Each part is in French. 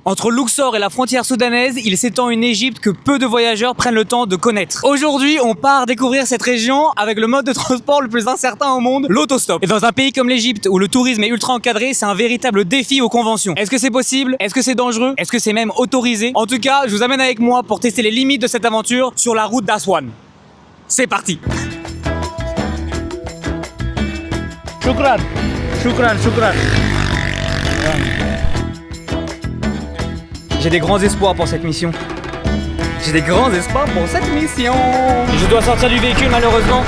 Entre Luxor et la frontière soudanaise, il s'étend une Égypte que peu de voyageurs prennent le temps de connaître. Aujourd'hui, on part découvrir cette région avec le mode de transport le plus incertain au monde, l'autostop. Et dans un pays comme l'Égypte, où le tourisme est ultra encadré, c'est un véritable défi aux conventions. Est-ce que c'est possible? Est-ce que c'est dangereux? Est-ce que c'est même autorisé? En tout cas, je vous amène avec moi pour tester les limites de cette aventure sur la route d'Aswan. C'est parti! Shukran, shukran, shukran. J'ai des grands espoirs pour cette mission. J'ai des grands espoirs pour cette mission. Je dois sortir du véhicule malheureusement.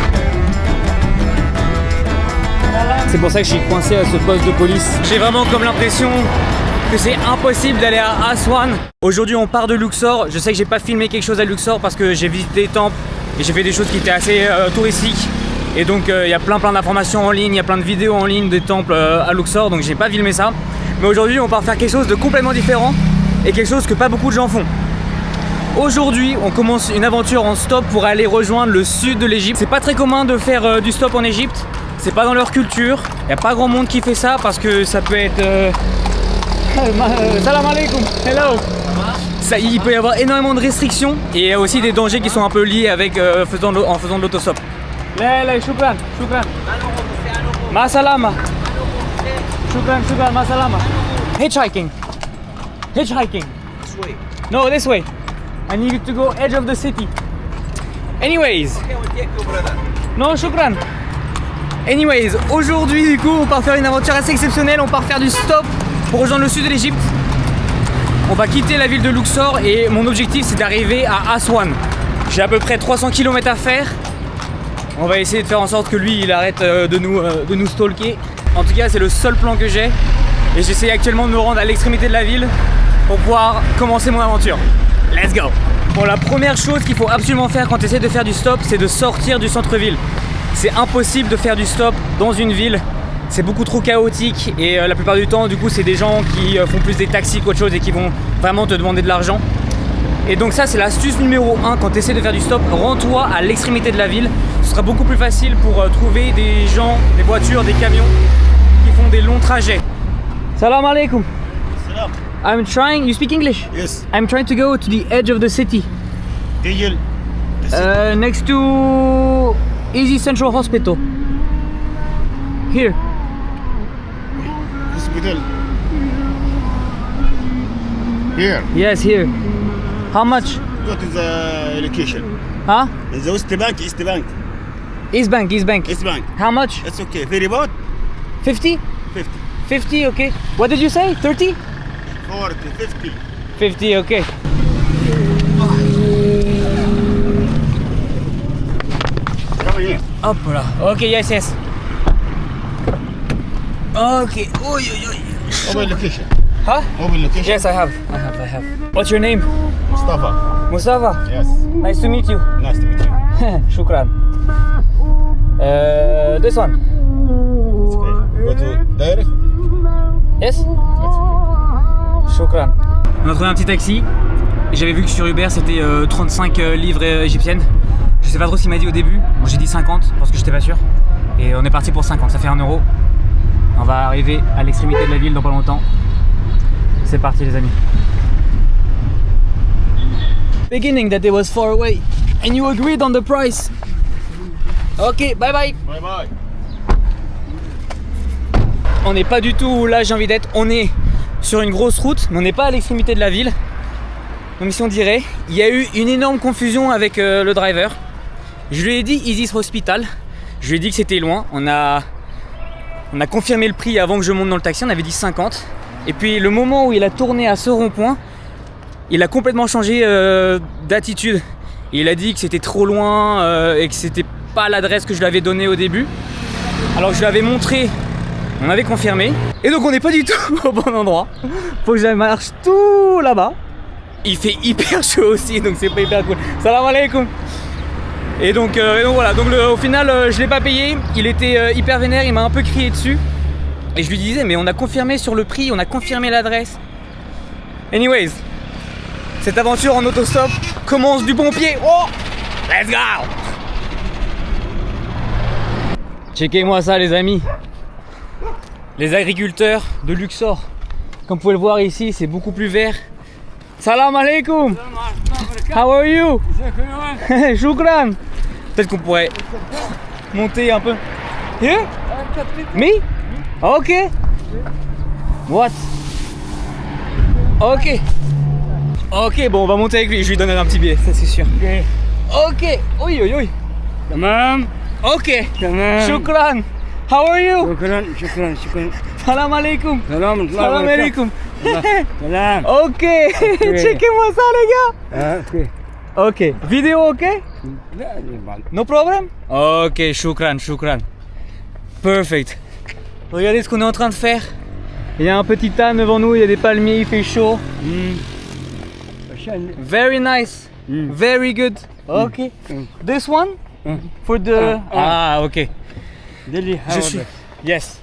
C'est pour ça que je suis coincé à ce poste de police. J'ai vraiment comme l'impression que c'est impossible d'aller à Aswan. Aujourd'hui on part de Luxor. Je sais que j'ai pas filmé quelque chose à Luxor parce que j'ai visité des temples et j'ai fait des choses qui étaient assez touristiques. Et donc il y a plein d'informations en ligne, il y a plein de vidéos en ligne des temples à Luxor, donc j'ai pas filmé ça. Mais aujourd'hui on part faire quelque chose de complètement différent et quelque chose que pas beaucoup de gens font. Aujourd'hui on commence une aventure en stop pour aller rejoindre le sud de l'Égypte. C'est pas très commun de faire du stop en Égypte, c'est pas dans leur culture, il n'y a pas grand monde qui fait ça parce que ça peut être... Salam alaikum, hello. Ça, il peut y avoir énormément de restrictions et il y a aussi des dangers qui sont un peu liés avec en faisant de l'autostop. Shukran, shukran. Ma salama. Shukran, shukran, ma salama. Hitchhiking. Hitchhiking. This way. No, this way. I need to go edge of the city. Anyways. Okay, we'll take you, brother. No, shukran. Anyways, aujourd'hui du coup, on part faire une aventure assez exceptionnelle. On part faire du stop pour rejoindre le sud de l'Égypte. On va quitter la ville de Luxor et mon objectif c'est d'arriver à Aswan. J'ai à peu près 300 km à faire. On va essayer de faire en sorte que lui il arrête de nous stalker. En tout cas c'est le seul plan que j'ai. Et j'essaie actuellement de me rendre à l'extrémité de la ville pour pouvoir commencer mon aventure. Let's go! Bon, la première chose qu'il faut absolument faire quand tu essaies de faire du stop, c'est de sortir du centre-ville. C'est impossible de faire du stop dans une ville. C'est beaucoup trop chaotique et la plupart du temps du coup c'est des gens qui font plus des taxis qu'autre chose et qui vont vraiment te demander de l'argent. Et donc ça c'est l'astuce numéro 1 quand tu essaies de faire du stop, rends-toi à l'extrémité de la ville. Ce sera beaucoup plus facile pour trouver des gens, des voitures, des camions qui font des longs trajets. Salam alaikum. Salam. I'm trying, you speak English? Yes. I'm trying to go to the edge of the city. Angel. Next to Easy Central Hospital. Here. Hospital. Here. Yes, here. How much? Go to the location. Huh? In the West Bank, East Bank. East Bank, East Bank. East Bank. How much? It's okay. Very about 50? 50. 50, okay. What did you say? 30? 40, 50. 50, okay. Come here. Hop là. Okay, yes, yes. Okay. Oi, oi, oi. Open location. Huh? Open location. Yes, I have. What's your name? Mustafa. Mustafa. Yes. Nice to meet you. Nice to meet you. Shukran. This one. It's okay. Go to direct. Yes? That's Shukran. On a trouvé un petit taxi. J'avais vu que sur Uber c'était 35 livres égyptiennes. Je sais pas trop ce qu'il m'a dit au début. Bon, j'ai dit 50 parce que j'étais pas sûr. Et on est parti pour 50, ça fait 1 euro. On va arriver à l'extrémité de la ville dans pas longtemps. C'est parti les amis. Beginning that it was far away and you agreed on the price. Ok, bye bye. Bye bye. On n'est pas du tout où là j'ai envie d'être. On est sur une grosse route, mais on n'est pas à l'extrémité de la ville. Même si on dirait, il y a eu une énorme confusion avec le driver. Je lui ai dit Isis Hospital. Je lui ai dit que c'était loin. On a confirmé le prix avant que je monte dans le taxi. On avait dit 50. Et puis le moment où il a tourné à ce rond-point, il a complètement changé d'attitude. Et il a dit que c'était trop loin et que c'était pas l'adresse que je lui avais donnée au début. Alors que je lui avais montré, on avait confirmé. Et donc on n'est pas du tout au bon endroit. Faut que je marche tout là-bas. Il fait hyper chaud aussi, donc c'est pas hyper cool. Salam alaikum. Et donc voilà, donc au final je l'ai pas payé. Il était hyper vénère, il m'a un peu crié dessus. Et je lui disais mais on a confirmé sur le prix, on a confirmé l'adresse. Anyways, cette aventure en autostop commence du bon pied. Oh, let's go. Checkez-moi ça les amis. Les agriculteurs de Luxor, Comme vous pouvez le voir ici, c'est beaucoup plus vert. Salam alaikum. How are you? Shukran. Peut-être qu'on pourrait monter un peu. Here? Me? Ok. What? Ok. Ok, bon, on va monter avec lui. Je lui donne un petit billet, ça c'est sûr. Ok. Oui, oui, oui. تمام Ok. تمام Shukran. How are you? شكرا شكرا شكرا Salam alaikum. سلام الله Salam وبركاته. alaikum. سلام Ok. Checkez-moi ça, les gars. اوكي Ok. Vidéo, ok? لا بعد No problem? Ok, shukran, shukran. Perfect. Regardez ce qu'on est en train de faire. Il y a un petit âne devant nous, il y a des palmiers, il fait chaud. عشان Very nice. Very good. Ok. This one? For the... Ah, ok. ده اللي Je suis... Yes.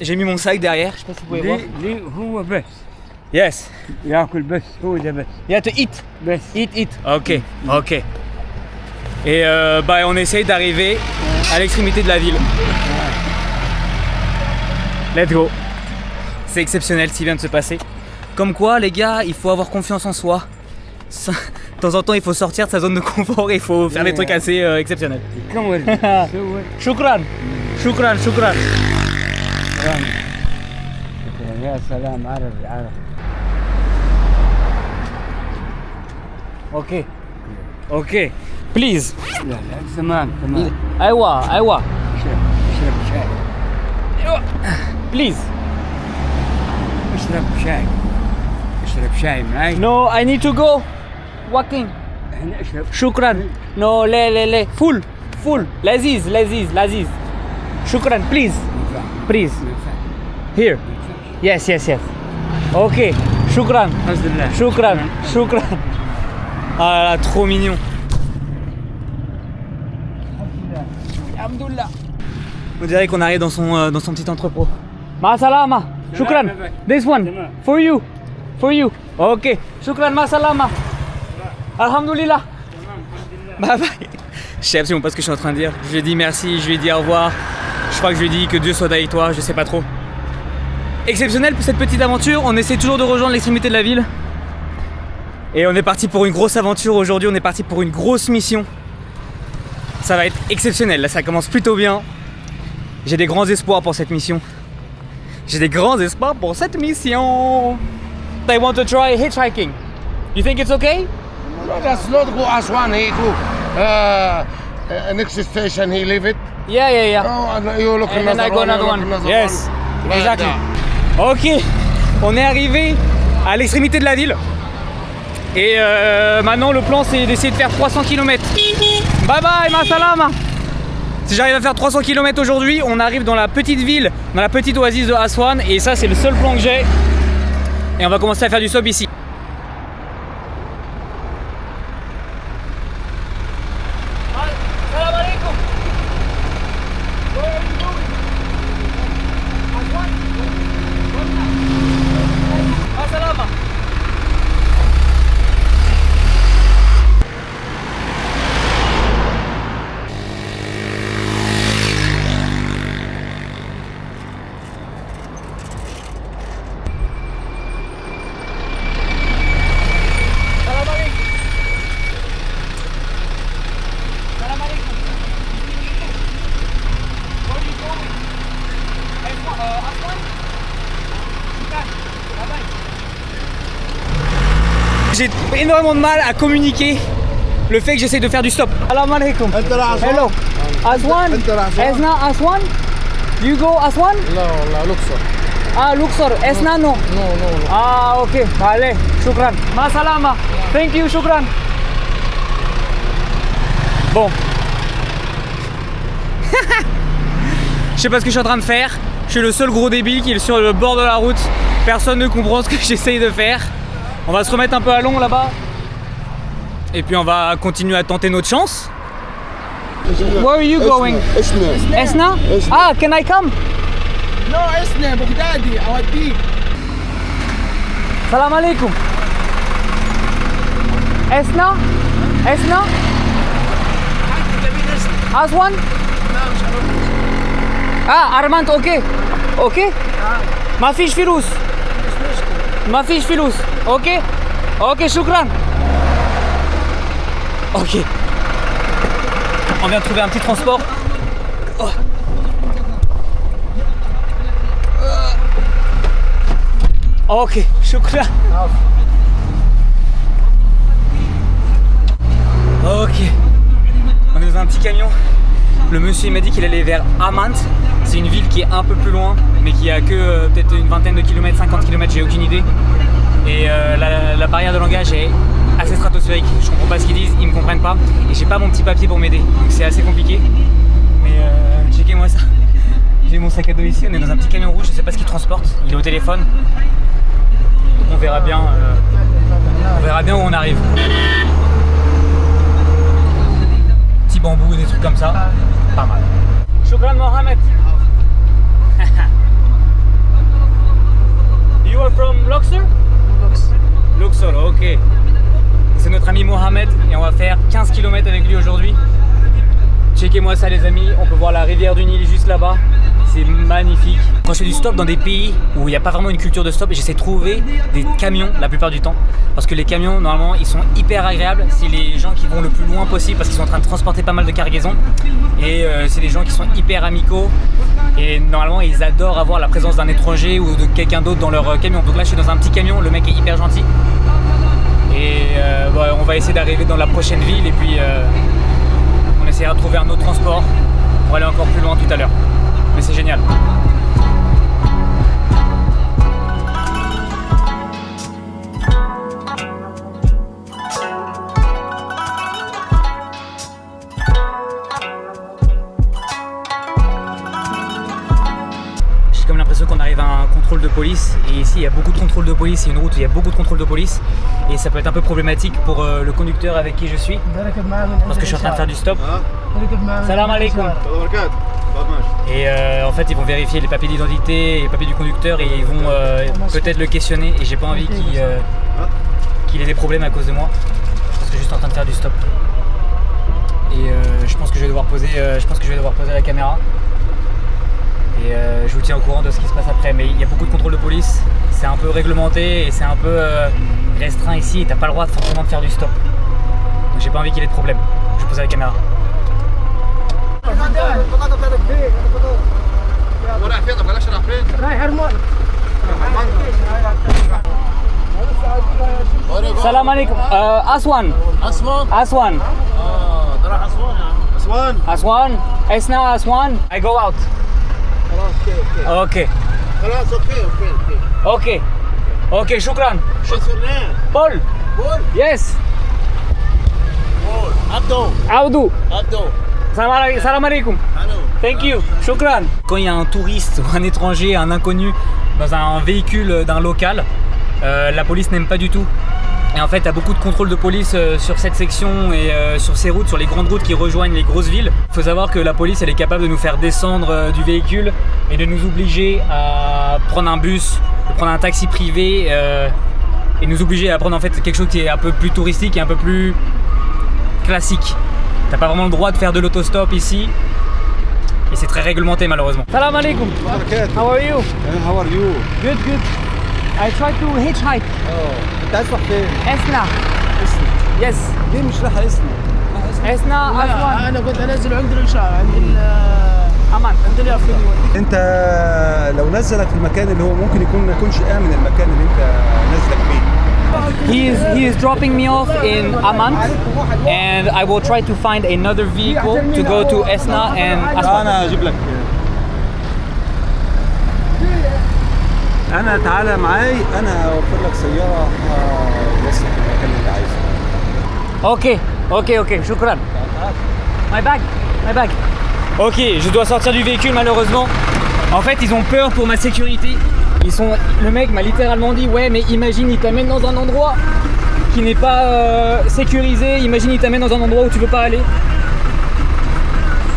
J'ai mis mon sac derrière, je sais pas si vous pouvez voir. لي هو بس Yes. ياكل بس هو ده بس You have to eat. بس Eat. Ok, ok. Et bah on essaye d'arriver à l'extrémité de la ville. Let's go. C'est exceptionnel ce qui vient de se passer. Comme quoi les gars, il faut avoir confiance en soi. De temps en temps il faut sortir de sa zone de confort et il faut faire des trucs assez exceptionnels. كمل سوي Shukran. Shukran, shukran. يا سلام عربي عربي Ok. Ok. Please. لا لا تمام تمام Aywa, aywa. اشرب شاي Please. اشرب شاي اشرب شاي معي No, I need to go. Walking. احنا اشرب Shukran. No, le. Full. Laziz. Shukran, please. Please. Here. Yes. Ok. Shukran. الحمد لله Shukran. Ah là là, trop mignon. Alhamdoulilah. On dirait qu'on arrive dans son petit entrepôt. Ma salama. Shukran. This one. For you. Ok. Shukran, ma salama. Alhamdoulilah. Bye bye. Je sais absolument pas ce que je suis en train de dire. Je lui ai dit merci, je lui ai dit au revoir. Je crois que je lui ai dit que Dieu soit avec toi, je sais pas trop. Exceptionnel pour cette petite aventure. On essaie toujours de rejoindre l'extrémité de la ville. Et on est parti pour une grosse aventure aujourd'hui. On est parti pour une grosse mission. Ça va être exceptionnel. Là, ça commence plutôt bien. J'ai des grands espoirs pour cette mission. They want to try hitchhiking. You think it's okay? No, that's not go Aswan. He go next station. He leave it. Yeah. Oh, and you look And then I go another one. Yes, Like exactly. that. Ok, on est arrivé à l'extrémité de la ville. Et maintenant le plan c'est d'essayer de faire 300 km. Bye bye ma salama. Si j'arrive à faire 300 km aujourd'hui, on arrive dans la petite ville, dans la petite oasis de Aswan. Et ça c'est le seul plan que j'ai. Et on va commencer à faire du stop ici. Salam alaikum. Salama. J'ai énormément de mal à communiquer le fait que j'essaie de faire du stop. Salam alaikum. Hello. Aswan? Esna Aswan? You go Aswan? No, Luxor. Ah, Luxor. Esna no. No. Ah, ok. Allez, shukran. Ma salama. Thank you, shukran. Bon. Je sais pas ce que je suis en train de faire. Je suis le seul gros débile qui est sur le bord de la route. Personne ne comprend ce que j'essaye de faire. On va se remettre un peu à long là-bas. Et puis on va continuer à tenter notre chance. Where are you going? Esna? Ah, can I come? No, اسمع بغدادي اوديك. Salam alaikum. Esna? Aswan? Ah, Armand, ok. Ma fiche Firouz. ما فيش فلوس. اوكي اوكي شكرا. Ok. On vient de trouver un petit transport. Oh. Ok, شكرا. Ok. On est dans un petit camion. Le monsieur m'a dit qu'il allait vers Amman. C'est une ville qui est un peu plus loin, mais qui a que peut-être une vingtaine de kilomètres, 50 kilomètres, j'ai aucune idée. Et la barrière de langage est assez stratosphérique. Je comprends pas ce qu'ils disent, ils me comprennent pas. Et j'ai pas mon petit papier pour m'aider. Donc c'est assez compliqué. Mais checkez-moi ça. J'ai mon sac à dos ici, on est dans un petit camion rouge, je sais pas ce qu'il transporte. Il est au téléphone. Donc on verra bien où on arrive. Petit bambou, des trucs comme ça. Pas mal. Shukran Mohamed. You are from Luxor? Luxor, ok. C'est notre ami Mohamed et on va faire 15 km avec lui aujourd'hui. Checkez-moi ça les amis, on peut voir la rivière du Nil juste là-bas. C'est magnifique. Quand je fais du stop dans des pays où il n'y a pas vraiment une culture de stop, j'essaie de trouver des camions la plupart du temps. Parce que les camions, normalement, ils sont hyper agréables. C'est les gens qui vont le plus loin possible parce qu'ils sont en train de transporter pas mal de cargaisons. Et c'est des gens qui sont hyper amicaux. Et normalement, ils adorent avoir la présence d'un étranger ou de quelqu'un d'autre dans leur camion. Donc là, je suis dans un petit camion, le mec est hyper gentil. Et on va essayer d'arriver dans la prochaine ville et puis on essaiera de trouver un autre transport pour aller encore plus loin tout à l'heure. Mais c'est génial. J'ai comme l'impression qu'on arrive à un contrôle de police et ici il y a beaucoup de contrôles de police, c'est une route où il y a beaucoup de contrôles de police et ça peut être un peu problématique pour le conducteur avec qui je suis parce que je suis en train de faire du stop. Salam alaikum. Et en fait ils vont vérifier les papiers d'identité et les papiers du conducteur et ils vont peut-être le questionner et j'ai pas envie qu'il ait des problèmes à cause de moi parce que je suis juste en train de faire du stop. Et je pense que je vais devoir poser la caméra. Et je vous tiens au courant de ce qui se passe après, mais il y a beaucoup de contrôles de police, c'est un peu réglementé et c'est un peu restreint ici et t'as pas le droit forcément de faire du stop. Donc j'ai pas envie qu'il ait de problème, je vais poser la caméra. Salam alaikum. Aswan. Aswan. Aswan. Esna Aswan. I go out. Ok. Ok. Ok, shukran. Paul. Yes. Abdou. Salam alaikum. Thank you. Shukran. Quand il y a un touriste ou un étranger, un inconnu dans un véhicule d'un local, la police n'aime pas du tout. Et en fait, il y a beaucoup de contrôles de police sur cette section et sur ces routes, sur les grandes routes qui rejoignent les grosses villes. Il faut savoir que la police, elle est capable de nous faire descendre du véhicule et de nous obliger à prendre un bus, de prendre un taxi privé et nous obliger à prendre en fait quelque chose qui est un peu plus touristique et un peu plus classique. T'as pas vraiment le droit de faire de l'autostop ici. Et c'est très réglementé malheureusement. Salam alaikum. How are you? How are you? Good, good. I try to hitchhike. انت عايز تروح فين؟ Esna. Yes. ليه مش رايح اسنا؟ Esna Aswan. انا كنت انزل عند الاشاره عند Aman. عند اليافطين. انت لو نزلك في المكان اللي هو ممكن ما يكونش امن المكان اللي انت نازلك فيه. He is dropping me off in Amman and I will try to find another vehicle to go to Esna and Aswan. انا هجيب لك. انا تعالى معاي انا هوفر لك سياره توصل في المكان اللي انت عايزه. Ok, shukran. My bag. Ok, je dois sortir du véhicule malheureusement. En fait, ils ont peur pour ma sécurité. Le mec m'a littéralement dit ouais, mais imagine il t'amène dans un endroit qui n'est pas sécurisé. Imagine il t'amène dans un endroit où tu veux pas aller.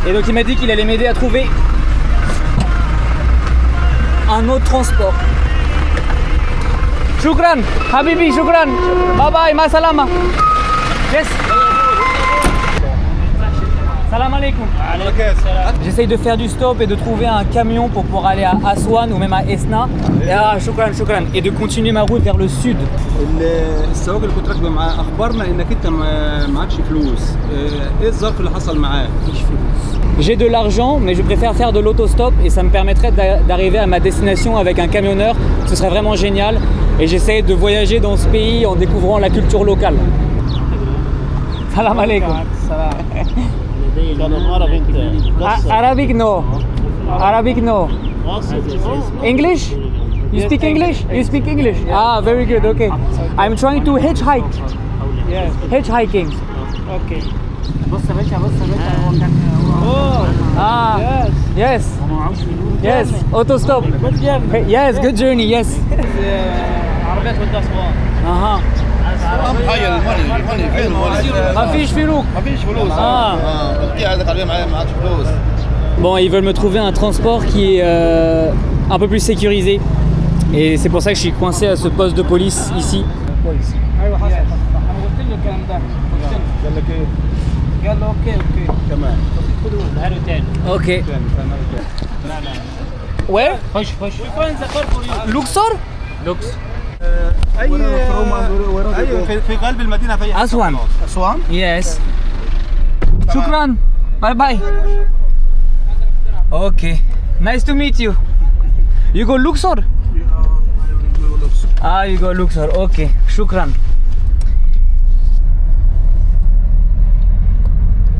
Et donc il m'a dit qu'il allait m'aider à trouver un autre transport. Shukran, Habibi, shukran. Bye bye, ma salama. Yes. Salam alaikum. J'essaye de faire du stop et de trouver un camion pour pouvoir aller à Aswan ou même à Esna. Shukran, shukran. Et de continuer ma route vers le sud. السواق اللي كنت راكبه معاه اخبرنا انك انت معكش فلوس. ايه الظرف اللي حصل معاه؟ مفيش فلوس. J'ai de l'argent, mais je préfère faire de l'autostop et ça me permettrait d'arriver à ma destination avec un camionneur. Ce serait vraiment génial. Et j'essaie de voyager dans ce pays en découvrant la culture locale. Salam alaikum. Arabic no. Arabic no. English? You speak English? You speak English? Ah, very good. Okay. I'm trying to hitchhike. Yes. Hitchhiking. Okay. بص يا باشا هو كان Ah. Yes. Yes. Yes. Autostop. Good journey. Yes. Good journey. Yes. عربية ودي أسوان. Aha. هاي الماني فين الماني؟ ما فيش فلوس. ما فيش فلوس. قلت هذا قال معكش فلوس. Bon, ils veulent me trouver un transport qui est un peu plus sécurisé. Et c'est pour ça que je suis coincé à ce poste de police ici. أيوة حصل. أنا قلت له الكلام ده. قال لك ايه؟ قال له أوكي أوكي. كمان. خدوا تاني. Ok. Where? خش. We find the car for you. Luxor? ايوه في قلب المدينه في Aswan. اسوان. Yes. Shukran. Bye bye. Okay. Nice to meet you. You go Luxor? Ah, you go Luxor. Okay. Shukran.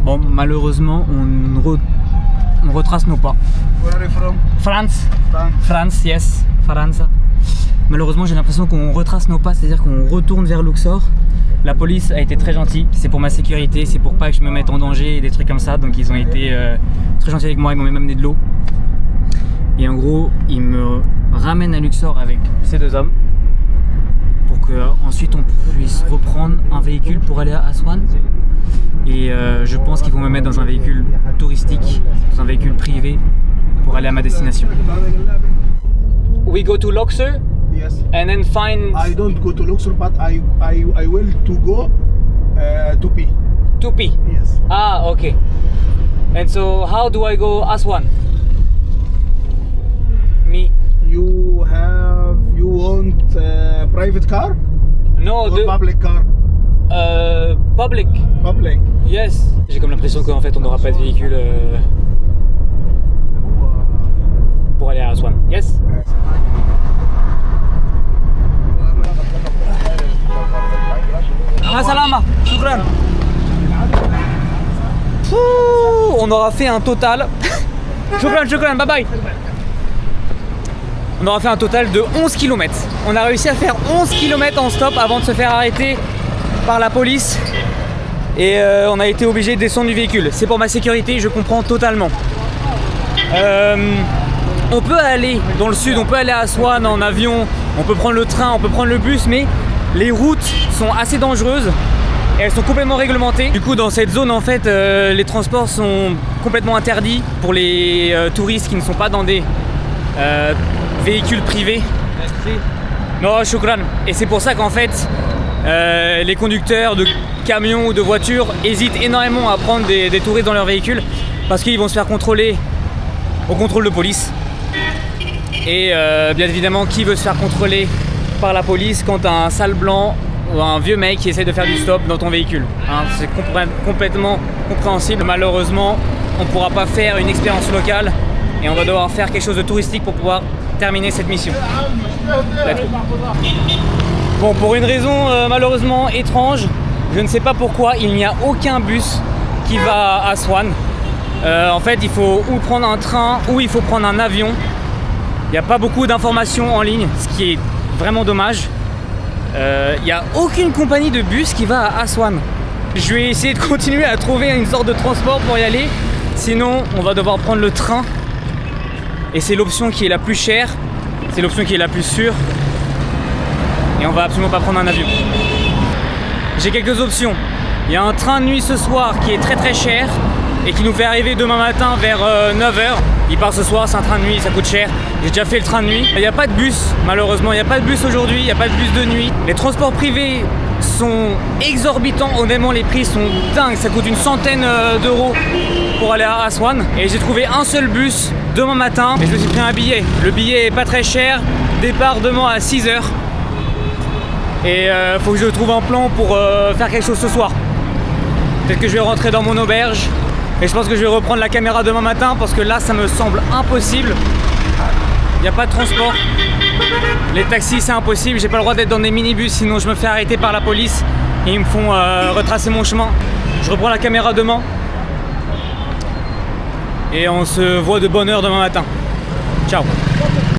Bon, malheureusement, on retrace nos pas. Where are you from? France. France, yes. France. Malheureusement, j'ai l'impression qu'on retrace nos pas, c'est-à-dire qu'on retourne vers Luxor. La police a été très gentille, c'est pour ma sécurité, c'est pour pas que je me mette en danger et des trucs comme ça. Donc ils ont été très gentils avec moi, ils m'ont même amené de l'eau. Et en gros, ils me ramènent à Luxor avec ces deux hommes pour qu'ensuite on puisse reprendre un véhicule pour aller à Aswan. Et je pense qu'ils vont me mettre dans un véhicule touristique, dans un véhicule privé pour aller à ma destination. We go to Luxor Yes. and then find I don't go to Luxor, but I will to go to P. Tupi. Yes. Ah, okay. And so how do I go Aswan? Me? You want private car No, or the public car? public. Public. Yes. J'ai comme l'impression qu'en fait on n'aura pas de véhicule pour aller à Aswan. Yes. Ah, salama. Shukran. On aura fait un total. Shukran, bye bye. On aura fait un total de 11 km. On a réussi à faire 11 km en stop avant de se faire arrêter par la police. Et on a été obligé de descendre du véhicule. C'est pour ma sécurité, je comprends totalement. On peut aller dans le sud, on peut aller à Aswan en avion, on peut prendre le train, on peut prendre le bus, mais les routes sont assez dangereuses et elles sont complètement réglementées. Du coup, dans cette zone, en fait, les transports sont complètement interdits pour les touristes qui ne sont pas dans des véhicules privés. Merci. Non, shukran. Et c'est pour ça qu'en fait, les conducteurs de camions ou de voitures hésitent énormément à prendre des touristes dans leur véhicule parce qu'ils vont se faire contrôler au contrôle de police. Et bien évidemment, qui veut se faire contrôler par la police quand t'as un sale blanc ou un vieux mec qui essaie de faire du stop dans ton véhicule, hein, c'est complètement compréhensible. Malheureusement, on ne pourra pas faire une expérience locale et on va devoir faire quelque chose de touristique pour pouvoir terminer cette mission. Bon, pour une raison malheureusement étrange, je ne sais pas pourquoi il n'y a aucun bus qui va à Aswan. En fait, il faut ou prendre un train ou il faut prendre un avion. Il n'y a pas beaucoup d'informations en ligne, ce qui est vraiment dommage. Il n'y a aucune compagnie de bus qui va à Aswan. Je vais essayer de continuer à trouver une sorte de transport pour y aller. Sinon, on va devoir prendre le train. Et c'est l'option qui est la plus chère. C'est l'option qui est la plus sûre. Et on va absolument pas prendre un avion. J'ai quelques options. Il y a un train de nuit ce soir qui est très très cher. et qui nous fait arriver demain matin vers 9h. Il part ce soir, c'est un train de nuit, ça coûte cher. J'ai déjà fait le train de nuit. Il n'y a pas de bus, malheureusement, il n'y a pas de bus aujourd'hui, il n'y a pas de bus de nuit. Les transports privés sont exorbitants, honnêtement les prix sont dingues, ça coûte une centaine d'euros pour aller à Aswan. Et j'ai trouvé un seul bus demain matin et je me suis pris un billet. Le billet est pas très cher, départ demain à 6h. Et faut que je trouve un plan pour faire quelque chose ce soir. Peut-être que je vais rentrer dans mon auberge. Et je pense que je vais reprendre la caméra demain matin parce que là ça me semble impossible. Il n'y a pas de transport. Les taxis c'est impossible, j'ai pas le droit d'être dans des minibus sinon je me fais arrêter par la police et ils me font retracer mon chemin. Je reprends la caméra demain. Et on se voit de bonne heure demain matin. Ciao.